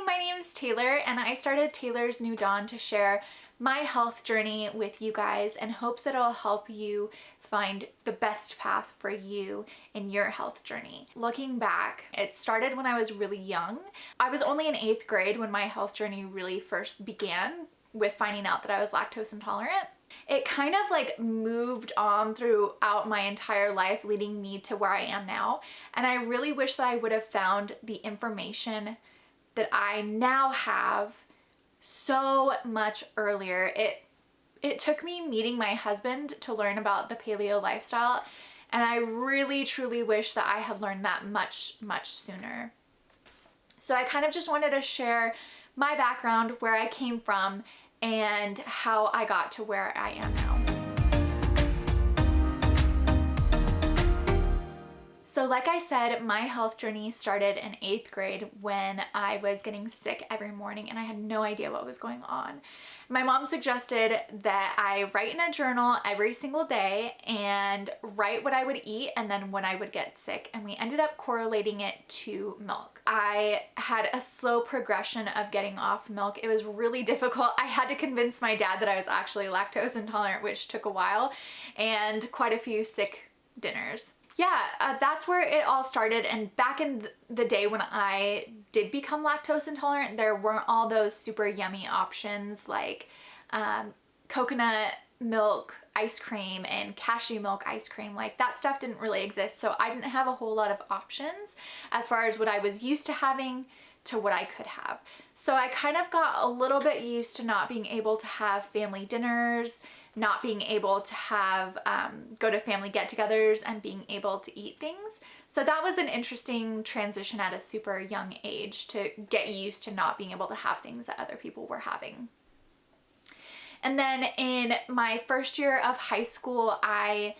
my name's Taylor and I started Taylor's New Dawn to share my health journey with you guys in hopes that it'll help you find the best path for you in your health journey. Looking back, it started when I was really young. I was only in 8th grade when my health journey really first began with finding out that I was lactose intolerant. It kind of like moved on throughout my entire life, leading me to where I am now. And I really wish that I would have found the information that I now have so much earlier. It took me meeting my husband to learn about the paleo lifestyle, and I really truly wish that I had learned that much sooner. So I kind of just wanted to share my background, where I came from, and how I got to where I am now. So like I said, my health journey started in 8th grade when I was getting sick every morning and I had no idea what was going on. My mom suggested that I write in a journal every single day and write what I would eat and then when I would get sick, and we ended up correlating it to milk. I had a slow progression of getting off milk. It was really difficult. I had to convince my dad that I was actually lactose intolerant, which took a while, and quite a few sick dinners. Yeah, that's where it all started. And back in the day when I did become lactose intolerant, there weren't all those super yummy options like coconut milk ice cream and cashew milk ice cream. Like, that stuff didn't really exist. So I didn't have a whole lot of options as far as what I was used to having to what I could have. So I kind of got a little bit used to not being able to have family dinners, not being able to have go to family get-togethers and being able to eat things. So that was an interesting transition at a super young age, to get used to not being able to have things that other people were having. And then in my first year of high school, I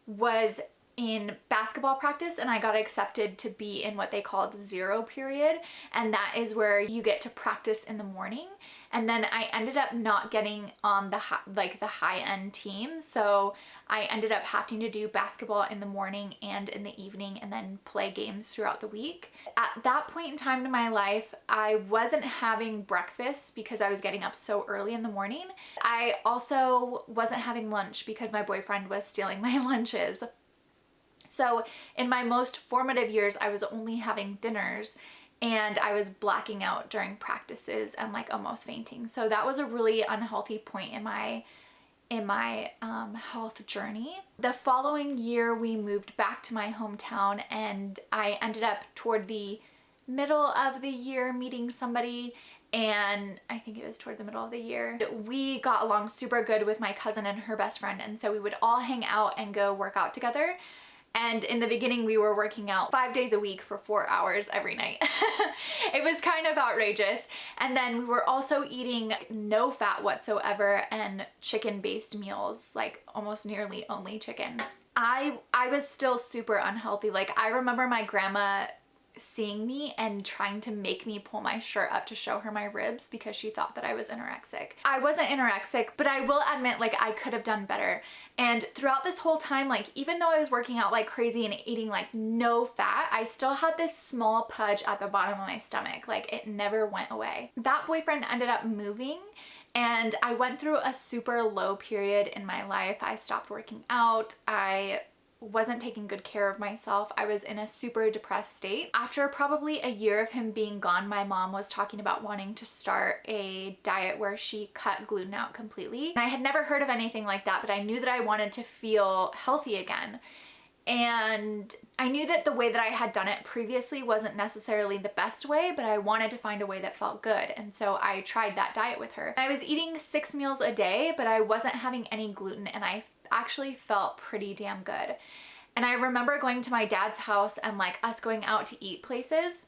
was in basketball practice and I got accepted to be in what they call the 0 period, and that is where you get to practice in the morning. And then I ended up not getting on the high-end team, so I ended up having to do basketball in the morning and in the evening and then play games throughout the week. At that point in time in my life, I wasn't having breakfast because I was getting up so early in the morning. I also wasn't having lunch because my boyfriend was stealing my lunches. So in my most formative years, I was only having dinners, and I was blacking out during practices and like almost fainting. So that was a really unhealthy point in my health journey. The following year, we moved back to my hometown, and I ended up toward the middle of the year meeting somebody, and I think it was toward the middle of the year. We got along super good with my cousin and her best friend, and so we would all hang out and go work out together. And in the beginning, we were working out 5 days a week for 4 hours every night. It was kind of outrageous. And then we were also eating no fat whatsoever and chicken-based meals, like almost nearly only chicken. I was still super unhealthy. Like, I remember my grandma seeing me and trying to make me pull my shirt up to show her my ribs because she thought that I was anorexic. I wasn't anorexic, but I will admit, like, I could have done better. And throughout this whole time, like, even though I was working out like crazy and eating like no fat, I still had this small pudge at the bottom of my stomach. Like, it never went away. That boyfriend ended up moving, and I went through a super low period in my life. I stopped working out. I wasn't taking good care of myself. I was in a super depressed state. After probably a year of him being gone, my mom was talking about wanting to start a diet where she cut gluten out completely. And I had never heard of anything like that, but I knew that I wanted to feel healthy again. And I knew that the way that I had done it previously wasn't necessarily the best way, but I wanted to find a way that felt good. And so I tried that diet with her. I was eating 6 meals a day, but I wasn't having any gluten, and I actually felt pretty damn good. And I remember going to my dad's house and like us going out to eat places,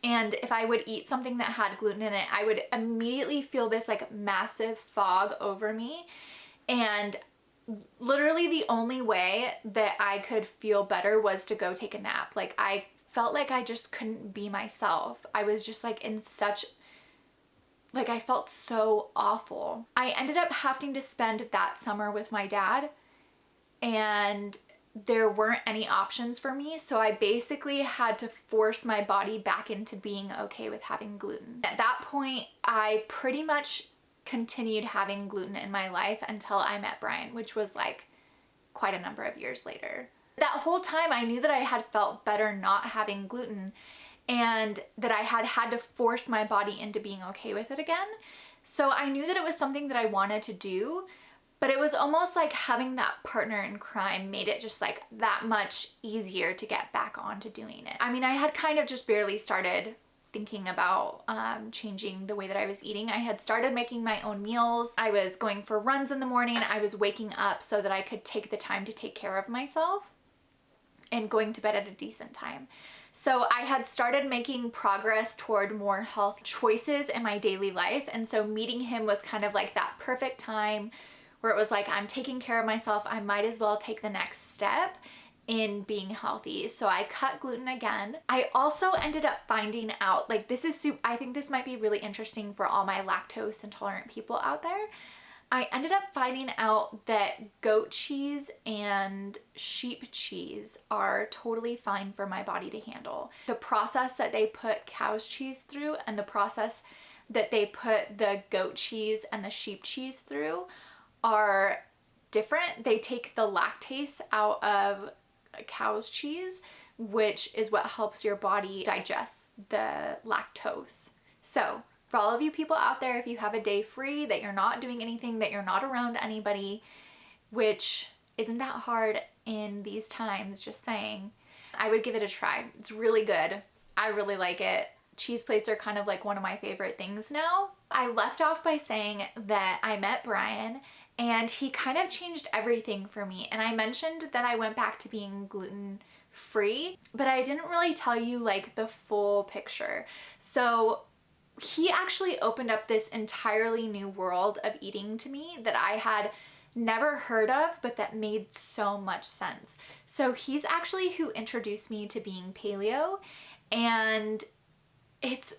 and if I would eat something that had gluten in it, I would immediately feel this like massive fog over me. And literally the only way that I could feel better was to go take a nap. Like, I felt like I just couldn't be myself. I was just like in such, like, I felt so awful. I ended up having to spend that summer with my dad, and there weren't any options for me. So I basically had to force my body back into being okay with having gluten. At that point, I pretty much continued having gluten in my life until I met Brian, which was like quite a number of years later. That whole time I knew that I had felt better not having gluten and that I had had to force my body into being okay with it again. So I knew that it was something that I wanted to do, but it was almost like having that partner in crime made it just like that much easier to get back onto doing it. I mean, I had kind of just barely started thinking about changing the way that I was eating. I had started making my own meals. I was going for runs in the morning. I was waking up so that I could take the time to take care of myself and going to bed at a decent time. So I had started making progress toward more health choices in my daily life. And so meeting him was kind of like that perfect time where it was like, I'm taking care of myself. I might as well take the next step in being healthy. So I cut gluten again. I also ended up finding out, like I think this might be really interesting for all my lactose intolerant people out there. I ended up finding out that goat cheese and sheep cheese are totally fine for my body to handle. The process that they put cow's cheese through and the process that they put the goat cheese and the sheep cheese through are different. They take the lactase out of cow's cheese, which is what helps your body digest the lactose. So for all of you people out there, if you have a day free, that you're not doing anything, that you're not around anybody, which isn't that hard in these times, just saying, I would give it a try. It's really good. I really like it. Cheese plates are kind of like one of my favorite things now. I left off by saying that I met Brian and he kind of changed everything for me. And I mentioned that I went back to being gluten free, but I didn't really tell you like the full picture. So he actually opened up this entirely new world of eating to me that I had never heard of, but that made so much sense. So he's actually who introduced me to being paleo, and it's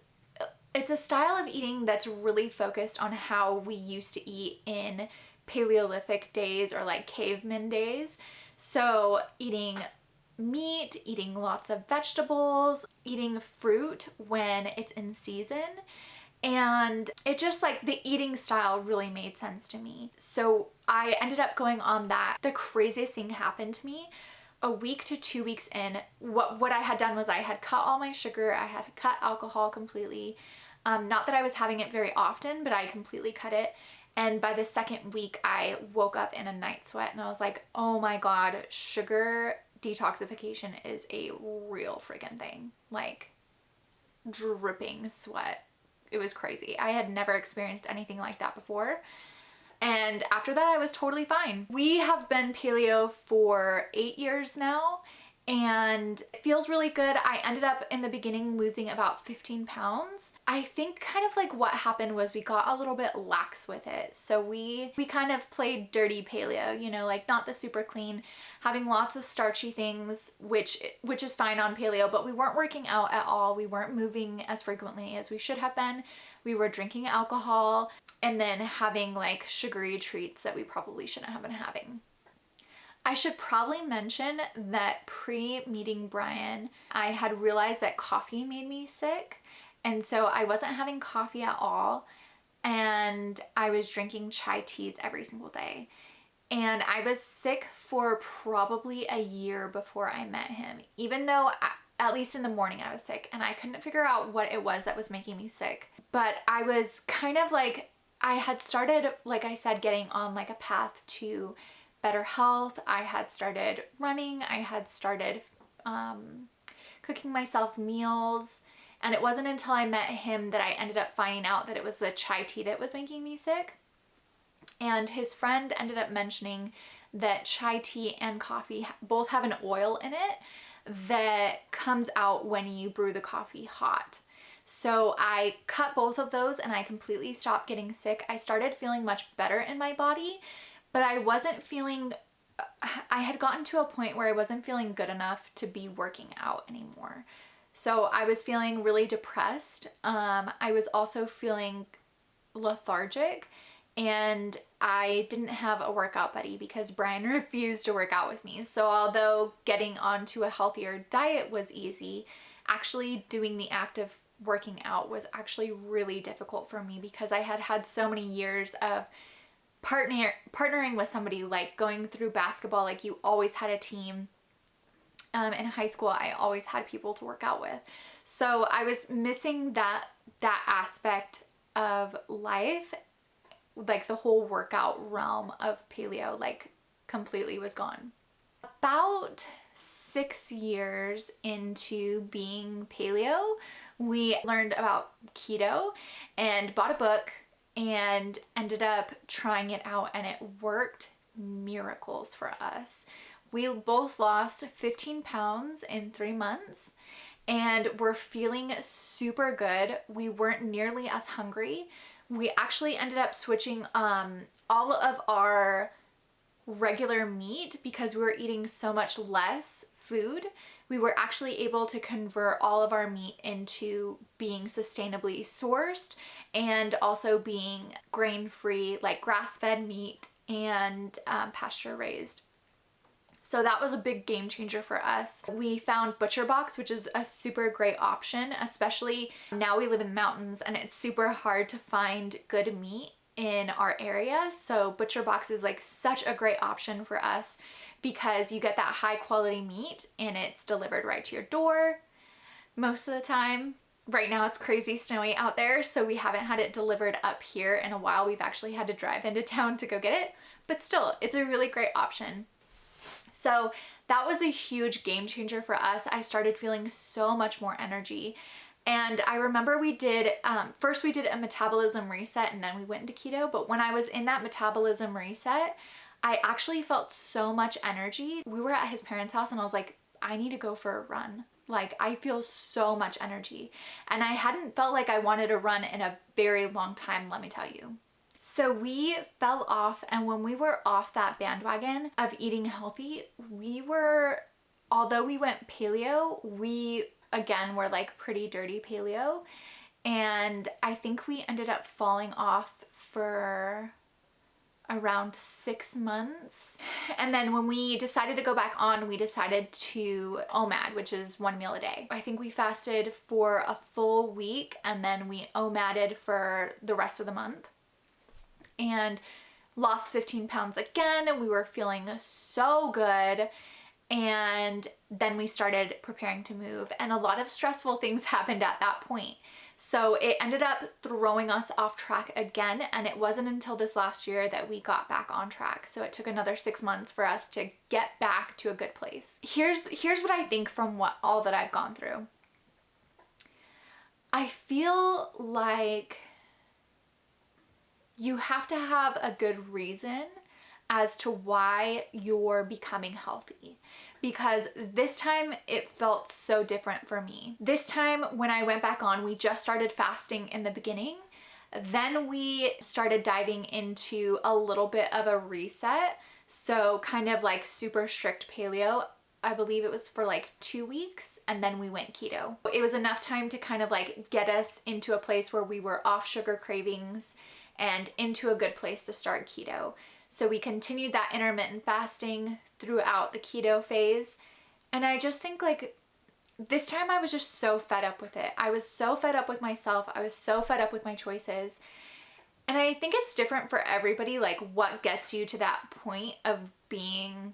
a style of eating that's really focused on how we used to eat in Paleolithic days or like caveman days. So eating meat, eating lots of vegetables, eating fruit when it's in season. And it just like the eating style really made sense to me. So I ended up going on that. The craziest thing happened to me a week to 2 weeks in. What I had done was I had cut all my sugar. I had cut alcohol completely. Not that I was having it very often, but I completely cut it. And by the second week, I woke up in a night sweat and I was like, oh my God, sugar detoxification is a real friggin' thing. Like dripping sweat. It was crazy. I had never experienced anything like that before. And after that, I was totally fine. We have been paleo for 8 years now, and it feels really good. I ended up in the beginning losing about 15 pounds. I think kind of like what happened was we got a little bit lax with it. So we kind of played dirty paleo, you know, like not the super clean, having lots of starchy things, which is fine on paleo, but we weren't working out at all. We weren't moving as frequently as we should have been. We were drinking alcohol and then having like sugary treats that we probably shouldn't have been having. I should probably mention that pre-meeting Brian, I had realized that coffee made me sick. And so I wasn't having coffee at all. And I was drinking chai teas every single day. And I was sick for probably a year before I met him, even though at least in the morning I was sick and I couldn't figure out what it was that was making me sick. But I was kind of like, I had started, like I said, getting on like a path to better health. I had started running. I had started cooking myself meals. And it wasn't until I met him that I ended up finding out that it was the chai tea that was making me sick. And his friend ended up mentioning that chai tea and coffee both have an oil in it that comes out when you brew the coffee hot. So I cut both of those and I completely stopped getting sick. I started feeling much better in my body, but I had gotten to a point where I wasn't feeling good enough to be working out anymore. So I was feeling really depressed. I was also feeling lethargic and I didn't have a workout buddy because Brian refused to work out with me. So although getting onto a healthier diet was easy, actually doing the act of working out was actually really difficult for me because I had had so many years of partnering with somebody, like going through basketball, like you always had a team. In high school, I always had people to work out with. So I was missing that aspect of life, like the whole workout realm of paleo, like completely was gone. About 6 years into being paleo, we learned about keto and bought a book and ended up trying it out, and it worked miracles for us. We both lost 15 pounds in 3 months and we're feeling super good. We weren't nearly as hungry. We actually ended up switching all of our regular meat because we were eating so much less food. We were actually able to convert all of our meat into being sustainably sourced and also being grain-free, like grass-fed meat and pasture-raised. So that was a big game changer for us. We found ButcherBox, which is a super great option, especially now we live in the mountains and it's super hard to find good meat in our area. So ButcherBox is like such a great option for us because you get that high quality meat and it's delivered right to your door most of the time. Right now it's crazy snowy out there, so we haven't had it delivered up here in a while. We've actually had to drive into town to go get it, but still, it's a really great option. So that was a huge game changer for us. I started feeling so much more energy. And I remember we did, first we did a metabolism reset and then we went into keto. But when I was in that metabolism reset, I actually felt so much energy. We were at his parents' house and I was like, I need to go for a run. Like, I feel so much energy. And I hadn't felt like I wanted to run in a very long time, let me tell you. So we fell off, and when we were off that bandwagon of eating healthy, although we went paleo, we again were like pretty dirty paleo. And I think we ended up falling off for around 6 months. And then when we decided to go back on, we decided to OMAD, which is 1 meal a day. I think we fasted for a full week and then we OMADed for the rest of the month. And lost 15 pounds again, and we were feeling so good. And then we started preparing to move, and a lot of stressful things happened at that point. So it ended up throwing us off track again, and it wasn't until this last year that we got back on track. So it took another 6 months for us to get back to a good place. Here's what I think from all that I've gone through. I feel like you have to have a good reason as to why you're becoming healthy, because this time it felt so different for me. This time when I went back on, we just started fasting in the beginning. Then we started diving into a little bit of a reset. So kind of like super strict paleo. I believe it was for like 2 weeks, and then we went keto. It was enough time to kind of like get us into a place where we were off sugar cravings and into a good place to start keto. So we continued that intermittent fasting throughout the keto phase. And I just think like this time I was just so fed up with it. I was so fed up with myself. I was so fed up with my choices. And I think it's different for everybody, like what gets you to that point of being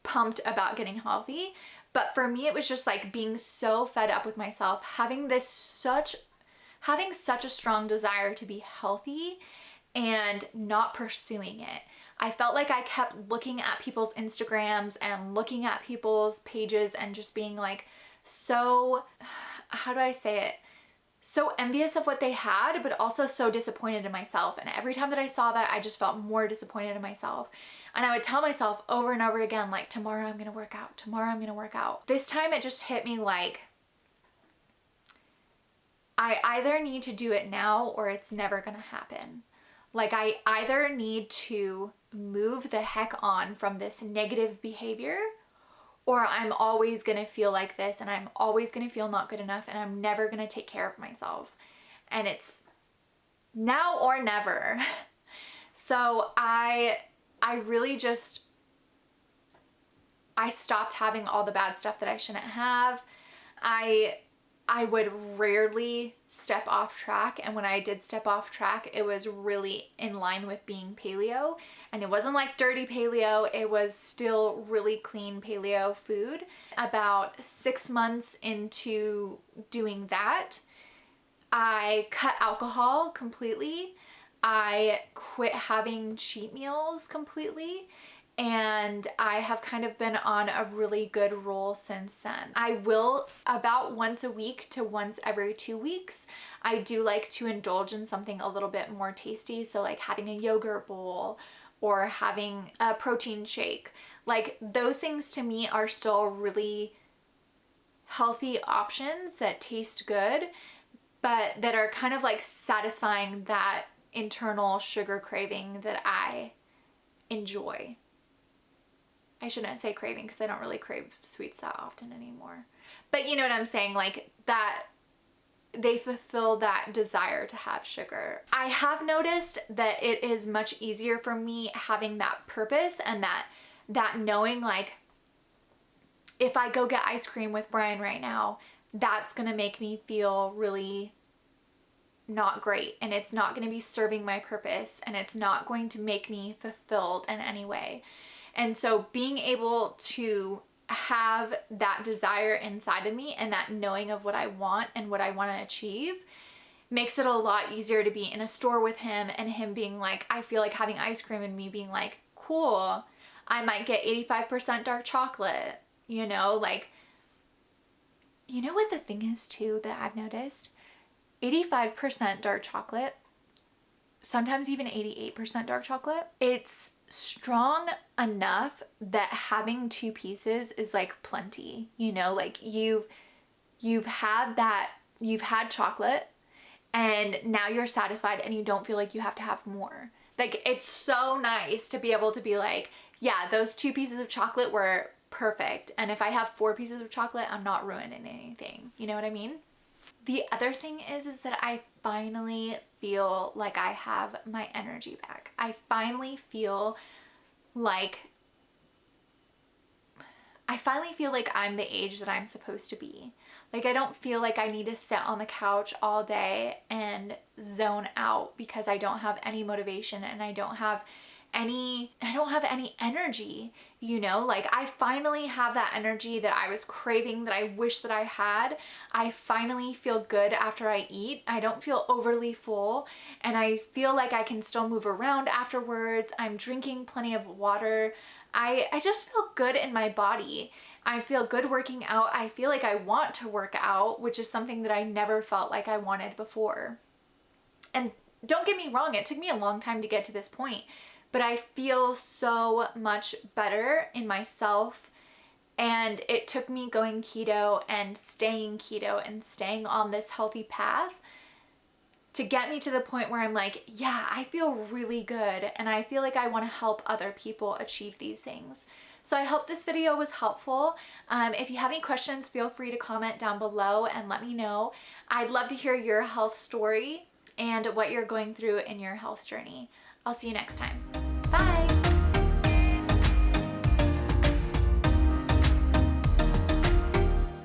pumped about getting healthy. But for me, it was just like being so fed up with myself, having such a strong desire to be healthy and not pursuing it. I felt like I kept looking at people's Instagrams and looking at people's pages and just being like so, how do I say it? So envious of what they had, but also so disappointed in myself. And every time that I saw that, I just felt more disappointed in myself. And I would tell myself over and over again, like, tomorrow I'm gonna work out, tomorrow I'm gonna work out. This time it just hit me like, I either need to do it now or it's never gonna happen. Like I either need to move the heck on from this negative behavior, or I'm always gonna feel like this and I'm always gonna feel not good enough and I'm never gonna take care of myself. And it's now or never. So I really just, I stopped having all the bad stuff that I shouldn't have. I would rarely step off track, and when I did step off track, it was really in line with being paleo, and it wasn't like dirty paleo, it was still really clean paleo food. About 6 months into doing that, I cut alcohol completely. I quit having cheat meals completely, and I have kind of been on a really good roll since then. I will, about once a week to once every 2 weeks, I do like to indulge in something a little bit more tasty. So like having a yogurt bowl or having a protein shake. Like those things to me are still really healthy options that taste good, but that are kind of like satisfying that internal sugar craving that I enjoy. I shouldn't say craving because I don't really crave sweets that often anymore. But you know what I'm saying? Like that they fulfill that desire to have sugar. I have noticed that it is much easier for me having that purpose and that knowing, like, if I go get ice cream with Brian right now, that's gonna make me feel really not great, and it's not going to be serving my purpose, and it's not going to make me fulfilled in any way. And so being able to have that desire inside of me and that knowing of what I want and what I want to achieve makes it a lot easier to be in a store with him and him being like, I feel like having ice cream, and me being like, cool, I might get 85% dark chocolate, you know, like, you know what the thing is too that I've noticed? 85% dark chocolate, sometimes even 88% dark chocolate, it's strong enough that having 2 pieces is like plenty, you know, like you've had that, you've had chocolate and now you're satisfied and you don't feel like you have to have more. Like it's so nice to be able to be like, yeah, those 2 pieces of chocolate were perfect, and if I have 4 pieces of chocolate, I'm not ruining anything. You know what I mean? The other thing is that I finally feel like I have my energy back. I finally feel like I'm the age that I'm supposed to be. Like I don't feel like I need to sit on the couch all day and zone out because I don't have any motivation and I don't have any energy, you know? Like I finally have that energy that I was craving, that I wish that I had. I finally feel good after I eat. I don't feel overly full, and I feel like I can still move around afterwards. I'm drinking plenty of water. I just feel good in my body. I feel good working out. I feel like I want to work out, which is something that I never felt like I wanted before. And don't get me wrong, it took me a long time to get to this point, but I feel so much better in myself. And it took me going keto and staying on this healthy path to get me to the point where I'm like, yeah, I feel really good and I feel like I want to help other people achieve these things. So I hope this video was helpful. If you have any questions, feel free to comment down below and let me know. I'd love to hear your health story and what you're going through in your health journey. I'll see you next time.